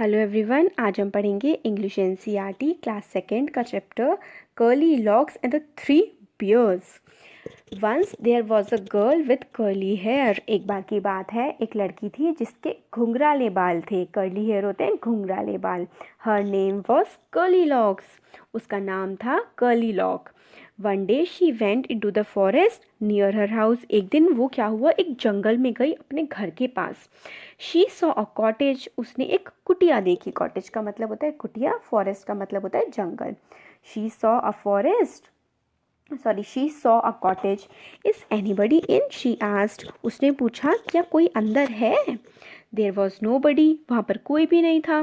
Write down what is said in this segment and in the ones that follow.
Hello everyone, आज हम पढ़ेंगे इंग्लिश एनसीईआरटी क्लास सेकेंड का chapter curly locks and the three bears. Once there was a girl with curly hair. एक बार की बात है, एक लड़की थी जिसके घुंघराले बाल थे। कर्ली हेयर होते हैं घुंघराले बाल। Her name was curly locks. उसका नाम था curly lock. One day she went into the forest near her house. एक दिन वो क्या हुआ, एक जंगल में गई अपने घर के पास। She saw a cottage. उसने एक कुटिया देखी। कॉटेज का मतलब होता है कुटिया, फॉरेस्ट का मतलब होता है जंगल। She saw a forest she saw a cottage. Is anybody in, she asked. उसने पूछा क्या कोई अंदर है। There was nobody. वहाँ पर कोई भी नहीं था।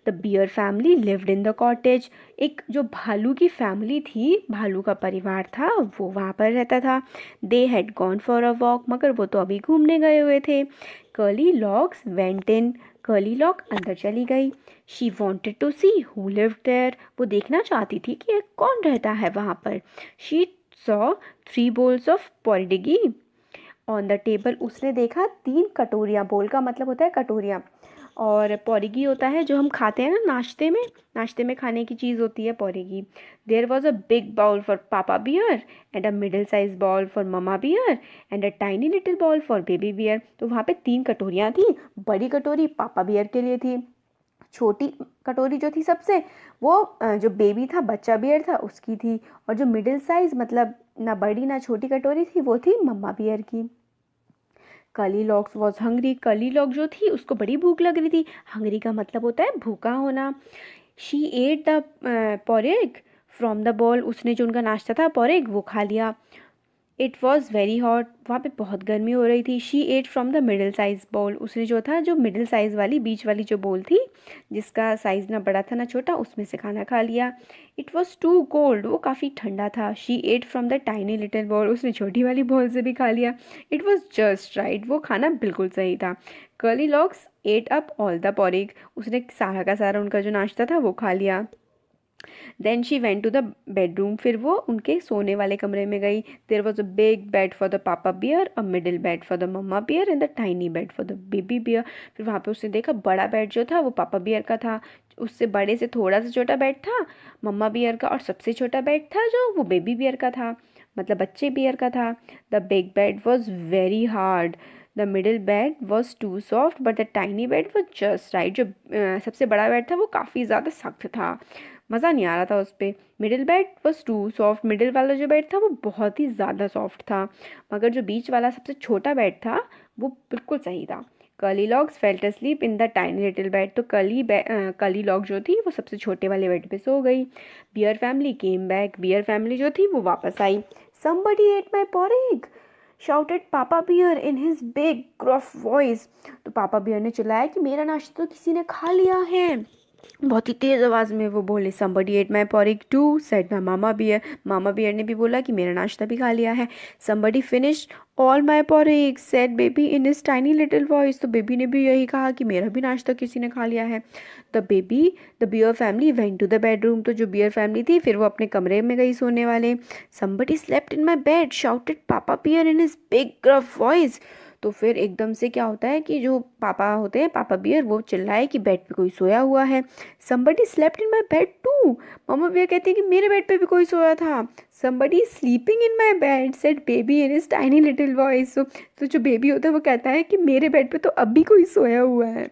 The bear family lived in the cottage. एक जो भालू की फैमिली थी, भालू का परिवार था, वो वहाँ पर रहता था। They had gone for a walk. मगर वो तो अभी घूमने गए हुए थे। Curly locks went in. Curly lock अंदर चली गई। She wanted to see who lived there. वो देखना चाहती थी कि कौन रहता है वहाँ पर। She saw 3 bowls of porridge on the table. उसने देखा 3 कटोरियाँ। बोल का मतलब होता है कटोरियाँ, और पोरिगी होता है जो हम खाते हैं ना नाश्ते में खाने की चीज़ होती है porridge. There was a big bowl for papa bear and a middle size bowl for mama bear and a tiny little bowl for baby bear. तो वहाँ पे 3 कटोरियाँ थी। बड़ी कटोरी पापा बियर के लिए थी। छोटी कटोरी जो थी सबसे, वो जो बेबी था, बच्चा बियर था, उसकी थी। और जो मिडिल साइज मतलब ना बड़ी ना छोटी कटोरी थी, वो थी मम्मा बियर की। Curly locks was hungry. Curly lock जो थी उसको बड़ी भूख लग रही थी। हंग्री का मतलब होता है भूखा होना। She ate the porridge from the bowl. उसने जो उनका नाश्ता था पोरेग, वो खा लिया। It was very hot. वहाँ पे बहुत गर्मी हो रही थी। She ate from the middle size bowl. उसने जो था, जो मिडिल साइज़ वाली बीच वाली जो बोल थी, जिसका साइज़ ना बड़ा था ना छोटा, उसमें से खाना खा लिया। It was too cold. वो काफ़ी ठंडा था। She ate from the tiny little bowl. उसने छोटी वाली बॉल से भी खा लिया। It was just right. वो खाना बिल्कुल सही था। Curly locks ate up all the porridge. उसने सारा का सारा उनका जो नाश्ता था वो खा लिया। Then she went to the bedroom. फिर वो उनके सोने वाले कमरे में गई। There was a big bed for the papa bear, a middle bed for the mamma bear and the tiny bed for the baby bear. फिर वहाँ पे उसने देखा बड़ा बेड जो था वो पापा बियर का था। उससे बड़े से थोड़ा सा छोटा बेड था मम्मा बियर का, और सबसे छोटा बेड था जो वो बेबी बियर का था, मतलब बच्चे बियर का था। The big bed was very hard. The middle bed was too soft but the tiny bed was just right. जो सबसे बड़ा बेड था वो काफ़ी ज़्यादा सख्त था, मज़ा नहीं आ रहा था उस पर। Middle bed was too soft. Middle वाला जो बेड था वो बहुत ही ज़्यादा सॉफ्ट था। मगर जो बीच वाला सबसे छोटा बेड था वो बिल्कुल सही था। Curly locks felt asleep in the tiny little bed. तो कर्ली लॉक जो थी वो सबसे छोटे वाले बेड पे सो गई। Bear family came back. Bear family जो थी वो वापस आई। somebody ate my porridge shouted papa bear in his big gruff voice. तो पापा बियर ने चिल्लाया कि मेरा नाश्ता तो किसी ने खा लिया है। बहुत ही तेज आवाज में वो बोले। somebody ate my porridge too said my mama bear। Mama bear ने भी बोला कि मेरा नाश्ता भी खा लिया है। somebody finished all my porridge said baby in his tiny little voice। तो बेबी ने भी यही कहा कि मेरा भी नाश्ता किसी ने खा लिया है। the bear family went to the bedroom। तो जो बियर फैमिली थी फिर वो अपने कमरे में गई सोने वाले। somebody slept in my bed shouted papa bear in his big gruff voice। तो फिर एकदम से क्या होता है कि जो पापा होते हैं, पापा बियर, वो चिल्लाए कि बेड पे कोई सोया हुआ है। somebody slept in my bed too। Mama bear कहती है कि मेरे बेड पे भी कोई सोया था। somebody is sleeping in my bed said baby in his tiny little voice। तो जो बेबी होता है वो कहता है कि मेरे बेड पे तो अब भी कोई सोया हुआ है।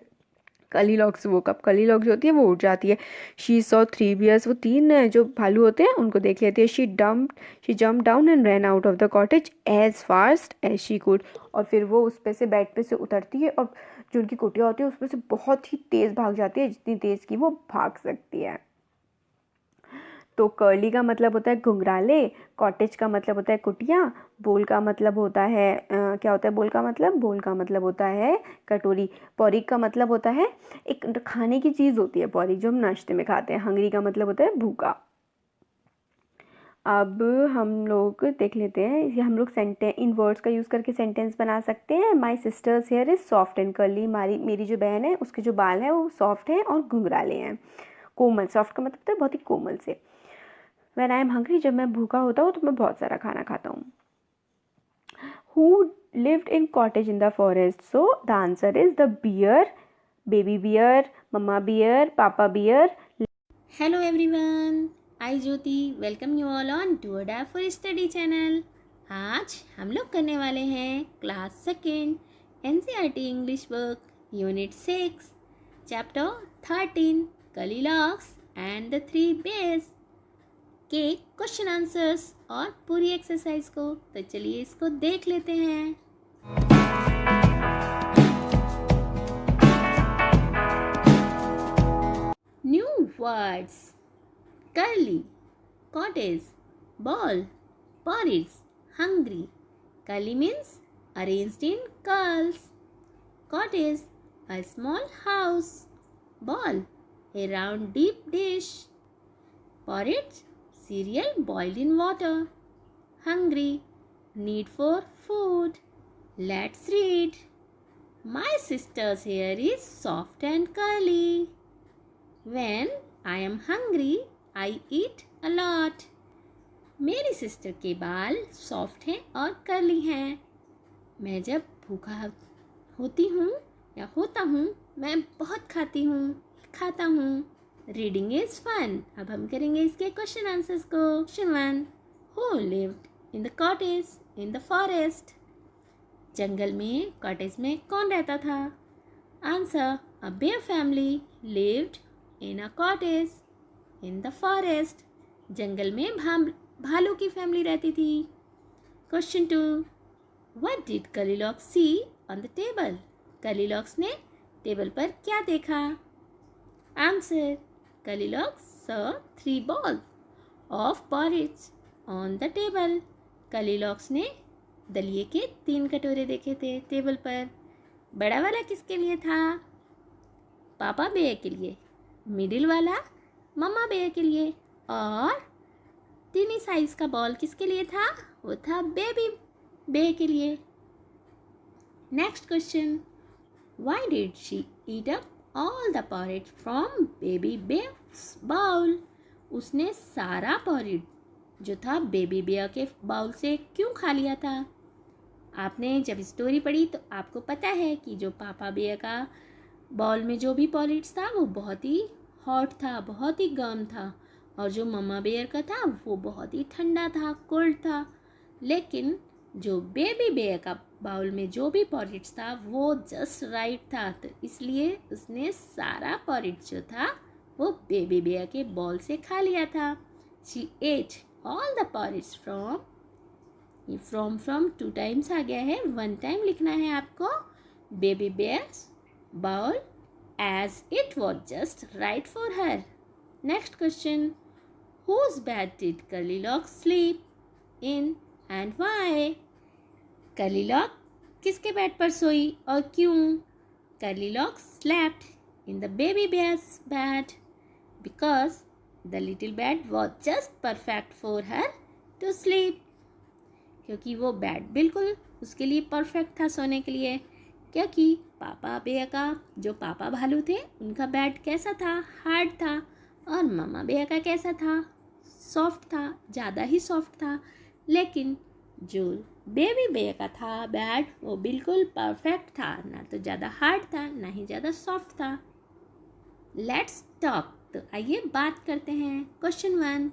कर्ली लॉक्स वो कब कर्ली लॉक जो होती है वो उठ जाती है। She saw 3 bears. वो 3 जो भालू होते हैं उनको देख लेती है। She jump down and ran out of the cottage as fast as she could. और फिर वो उस पे से बेड पे से उतरती है और जो उनकी कुटिया होती है उस पे से बहुत ही तेज़ भाग जाती है, जितनी तेज़ की वो भाग सकती है। तो कर्ली का मतलब होता है घुंघराले, कॉटेज का मतलब होता है कुटिया, बोल का मतलब होता है क्या होता है बोल का मतलब? बोल का मतलब होता है कटोरी। पॉरिक का मतलब होता है एक खाने की चीज़ होती है पॉरिक, जो हम नाश्ते में खाते हैं। हंगरी का मतलब होता है भूखा। अब हम लोग देख लेते हैं, ये हम लोग सेंटेंस इन वर्ड्स का यूज़ करके सेंटेंस बना सकते हैं। My sister's hair is soft and curly. मेरी जो बहन है उसके जो बाल हैं वो सॉफ्ट हैं और घुंघराले हैं। कोमल, सॉफ्ट का मतलब होता है बहुत ही कोमल से। व्हेन आई एम हंग्री, जब मैं भूखा होता हूँ तो मैं बहुत सारा खाना खाता हूँ। Who lived in cottage in the forest? So the answer is the bear Baby bear, mama bear, papa bear. Hello everyone, I Jyoti welcome you all on To Adapt for Study channel। आज हम लोग करने वाले हैं class second NCERT English book unit 6 chapter 13 Goldilocks and the 3 bears के question answers और पूरी exercise को। तो चलिए इसको देख लेते हैं। New words: curly, cottage, ball, porridge, hungry. Curly means arranged in curls. Cottage, a small house. Ball, a round deep dish. Porridge, cereal boiled in water. Hungry, need for food. Let's read. My sister's hair is soft and curly. When I am hungry, I eat a lot. मेरी sister के बाल soft हैं और curly हैं। मैं जब भूखा होती हूँ या होता हूँ मैं बहुत खाता हूँ। Reading is fun. अब हम करेंगे इसके क्वेश्चन आंसर्स को। Question 1, who lived in the cottage in the forest? जंगल में कॉटेज में कौन रहता था? Answer, a bear family lived in a cottage in the forest। जंगल में भालू की फैमिली रहती थी। Question 2, what did Goldilocks see on the table? Goldilocks ने टेबल पर क्या देखा? Answer, Goldilocks saw 3 balls of porridge on the table। Goldilocks ने दलिए के 3 कटोरे देखे थे टेबल पर। बड़ा वाला किसके लिए था? पापा बेयर के लिए। मिडिल वाला मम्मा बेयर के लिए। और टीनी साइज का बॉल किसके लिए था? वो था बेबी बेयर के लिए। Next question, why did she eat up all the porridge from baby bear's bowl? उसने सारा पॉरेज जो था बेबी बेयर के बाउल से क्यों खा लिया था? आपने जब स्टोरी पढ़ी तो आपको पता है कि जो पापा बेयर का बॉल में जो भी पॉरेज था वो बहुत ही हॉट था, बहुत ही गर्म था, और जो मम्मा बेयर का था वो बहुत ही ठंडा था, कोल्ड था। लेकिन जो बेबी बेयर का बाउल में जो भी पॉरेज था वो जस्ट राइट था, तो इसलिए उसने सारा पॉरेज जो था वो बेबी बेयर के बॉल से खा लिया था। She ate all the porridge from 2 times आ गया है, 1 टाइम लिखना है आपको। Baby bear's bowl as it was just right for her। Next question, whose bed did Goldilocks sleep in and why? Goldilocks किसके बेड पर सोई और क्यों? Goldilocks slept in the baby bear's bed because the little bed was just perfect for her to sleep। क्योंकि वो bed बिल्कुल उसके लिए परफेक्ट था सोने के लिए। क्योंकि पापा बेयर का जो पापा भालू थे उनका बेड कैसा था? हार्ड था। और मम्मा बेयर का कैसा था? सॉफ्ट था, ज़्यादा ही सॉफ्ट था। लेकिन जो बेबी बेयर का था बेड वो बिल्कुल परफेक्ट था, ना तो ज़्यादा हार्ड था ना ही ज़्यादा सॉफ्ट था। Let's talk. तो आइए बात करते हैं। Question 1,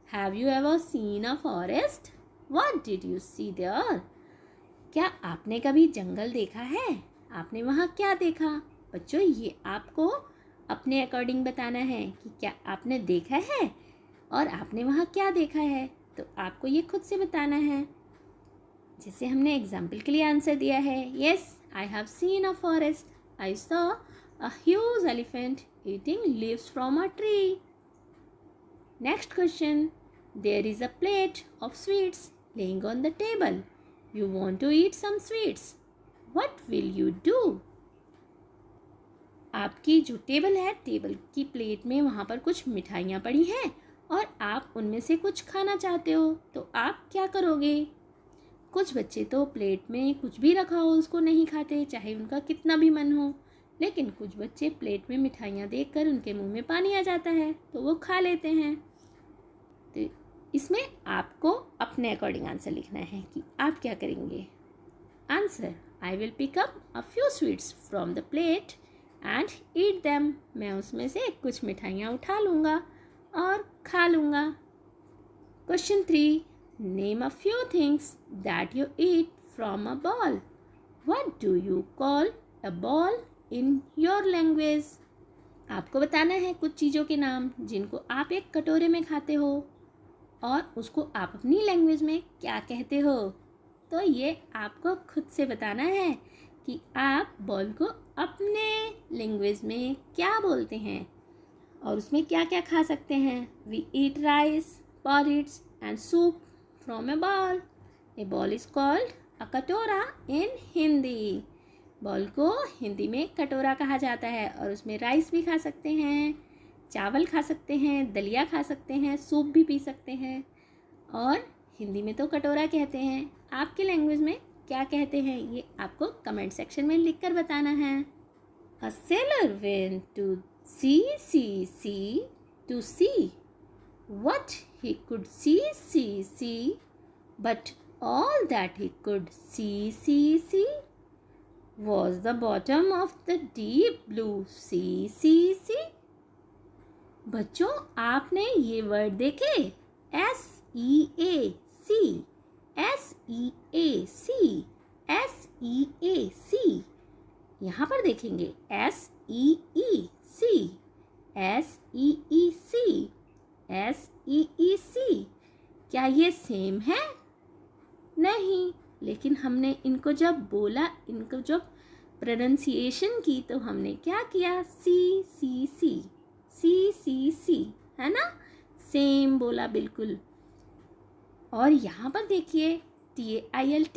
have you ever seen a forest? What did you see there? क्या आपने कभी जंगल देखा है? आपने वहाँ क्या देखा? बच्चों, ये आपको अपने अकॉर्डिंग बताना है कि क्या आपने देखा है और आपने वहाँ क्या देखा है, तो आपको ये खुद से बताना है। जैसे हमने एग्जाम्पल के लिए आंसर दिया है, yes I have seen a forest, I saw a huge elephant eating leaves from a tree. Next question, there is a plate of sweets laying on the table. You want to eat some sweets. What will you do? आपकी जो table है, table की plate में वहाँ पर कुछ मिठाइयाँ पड़ी हैं और आप उनमें से कुछ खाना चाहते हो, तो आप क्या करोगे? कुछ बच्चे तो प्लेट में कुछ भी रखा हो उसको नहीं खाते, चाहे उनका कितना भी मन हो। लेकिन कुछ बच्चे प्लेट में मिठाइयाँ देखकर उनके मुंह में पानी आ जाता है तो वो खा लेते हैं। तो इसमें आपको अपने अकॉर्डिंग आंसर लिखना है कि आप क्या करेंगे। Answer, I will pick up a few sweets from the plate and eat them. मैं उसमें से कुछ मिठाइयाँ उठा लूँगा और खा लूँगा. Question 3. Name a few things that you eat from a ball. What do you call a ball in your language? आपको बताना है कुछ चीज़ों के नाम जिनको आप एक कटोरे में खाते हो और उसको आप अपनी लैंग्वेज में क्या कहते हो. तो ये आपको खुद से बताना है कि आप बॉल को अपने लैंग्वेज में क्या बोलते हैं और उसमें क्या क्या खा सकते हैं. We eat rice, porridge and soup from a ball. A ball is called a कटोरा in हिंदी. बॉल को हिंदी में कटोरा कहा जाता है और उसमें राइस भी खा सकते हैं, चावल खा सकते हैं, दलिया खा सकते हैं, सूप भी पी सकते हैं और हिंदी में तो कटोरा कहते हैं. आपके लैंग्वेज में क्या कहते हैं ये आपको कमेंट सेक्शन में लिखकर बताना है. A sailor went to sea to see what he could see, but all that he could see was the bottom of the deep blue sea. बच्चों आपने ये वर्ड देखे SEAC. यहाँ पर देखेंगे SEEC. क्या ये सेम है? नहीं, लेकिन हमने इनको जब बोला, इनको जब प्रोनाउंसिएशन की तो हमने क्या किया CCC, है ना, सेम बोला बिल्कुल. और यहाँ पर देखिए TAIL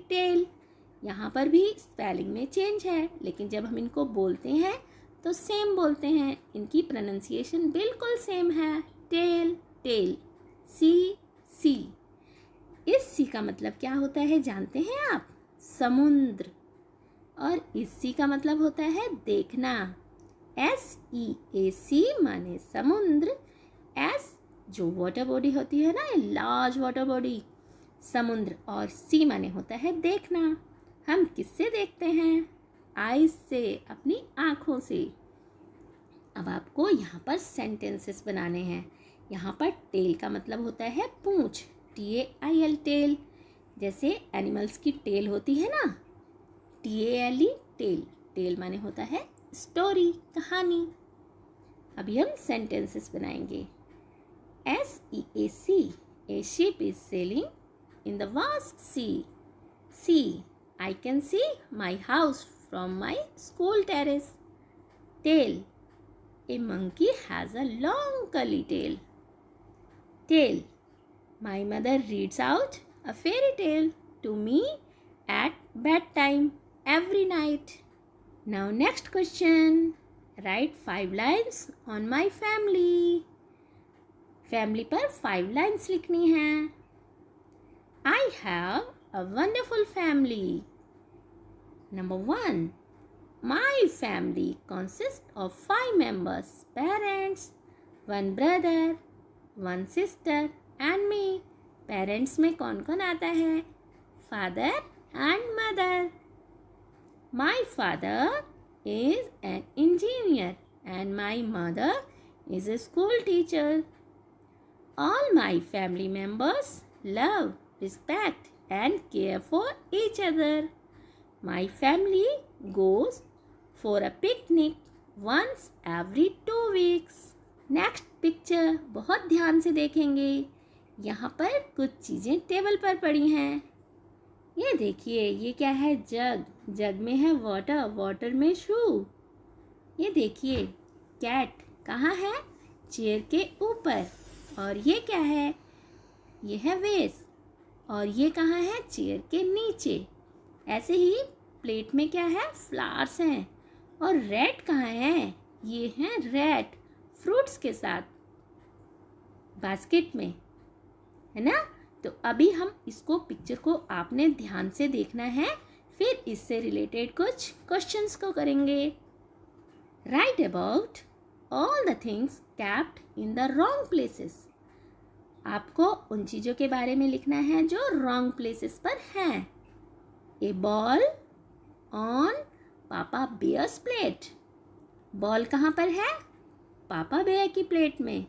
टेल, यहाँ पर भी स्पेलिंग में चेंज है, लेकिन जब हम इनको बोलते हैं तो सेम बोलते हैं. इनकी प्रोनाउंसिएशन बिल्कुल सेम है. Tell C. इस सी का मतलब क्या होता है जानते हैं आप? समुद्र. और इस सी का मतलब होता है देखना. SEAC माने समुद्र. S जो वाटर बॉडी होती है ना, लार्ज वाटर बॉडी, समुद्र. और सी माने होता है देखना. हम किससे देखते हैं? आईज से, अपनी आँखों से. अब आपको यहाँ पर सेंटेंसेस बनाने हैं. यहाँ पर टेल का मतलब होता है पूंछ, TAIL टेल. जैसे एनिमल्स की टेल होती है ना, TALE टेल माने होता है स्टोरी, कहानी. अभी हम सेंटेंसेस बनाएंगे. SEAC, a ship is sailing in the vast sea. I can see my house from my school terrace. Tail, a monkey has a long curly tail. Tail, my mother reads out a fairy tale to me at bedtime every night. Now next question. Write 5 lines on my family. Family पर 5 lines लिखनी है. I have a wonderful family. Number 1. My family consists of 5 members. Parents, 1 brother, 1 sister and me. Parents में कौन कौन आता है? Father and mother. My father is an engineer and my mother is a school teacher. All my family members love, respect and care for each other. My family goes for a picnic once every 2 weeks. Next picture बहुत ध्यान से देखेंगे. यहाँ पर कुछ चीज़ें table पर पड़ी हैं. ये देखिए, ये क्या है? जग में है वाटर, वाटर में शू. ये देखिए कैट कहाँ है? चेयर के ऊपर. और ये क्या है? ये है वेस. और ये कहाँ है? चेयर के नीचे. ऐसे ही प्लेट में क्या है? फ्लावर्स हैं. और रेड कहाँ है? ये हैं रेड फ्रूट्स के साथ बास्केट में, है ना. तो अभी हम इसको पिक्चर को आपने ध्यान से देखना है, फिर इससे रिलेटेड कुछ क्वेश्चंस को करेंगे. Right about all the things kept in the wrong places. आपको उन चीज़ों के बारे में लिखना है जो wrong places पर हैं. A ball on पापा बेयर्स प्लेट। बॉल कहाँ पर है? पापा बेयर की प्लेट में।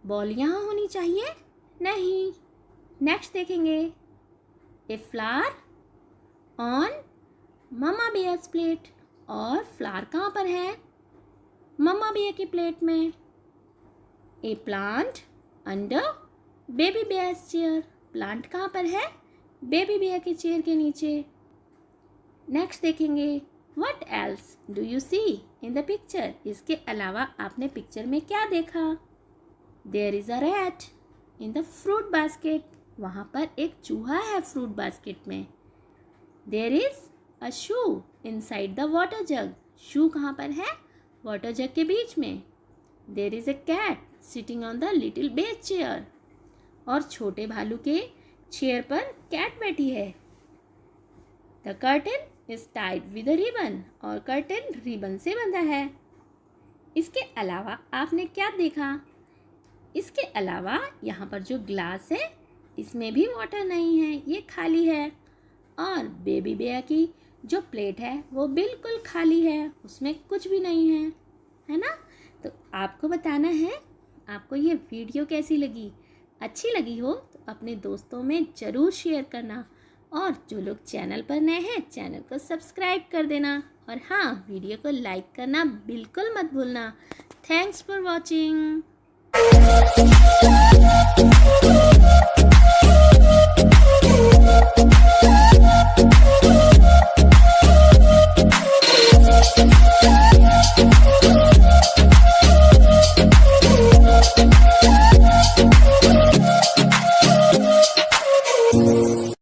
बॉल यहाँ होनी चाहिए? नहीं। नेक्स्ट देखेंगे, a flower on mama bear's plate. और फ्लावर कहाँ पर है? मम्मा बेयर की प्लेट में। A plant under baby bear's chair. Plant कहाँ पर है? बेबी बेयर के चेयर के नीचे। नेक्स्ट देखेंगे, what else do you see in the picture. इसके अलावा आपने पिक्चर में क्या देखा? There is a rat in the fruit basket. वहाँ पर एक चूहा है फ्रूट बास्केट में। There is a shoe inside the water jug. Shoe कहाँ पर है? वाटर जग के बीच में। There is a cat sitting on the little bear's chair. और छोटे भालू के चेयर पर कैट बैठी है। The curtain is tied with a ribbon. और कर्टन रिबन से बंधा है। इसके अलावा आपने क्या देखा? इसके अलावा यहाँ पर जो ग्लास है इसमें भी वाटर नहीं है, ये खाली है। और बेबी बेयर की जो प्लेट है वो बिल्कुल खाली है, उसमें कुछ भी नहीं है ना। तो आपको बताना है आपको ये वीडियो कैसी लगी। अच्छी लगी हो तो अपने दोस्तों में ज़रूर शेयर करना। और जो लोग चैनल पर नए हैं चैनल को सब्सक्राइब कर देना। और हाँ, वीडियो को लाइक करना बिल्कुल मत भूलना। Thanks for watching.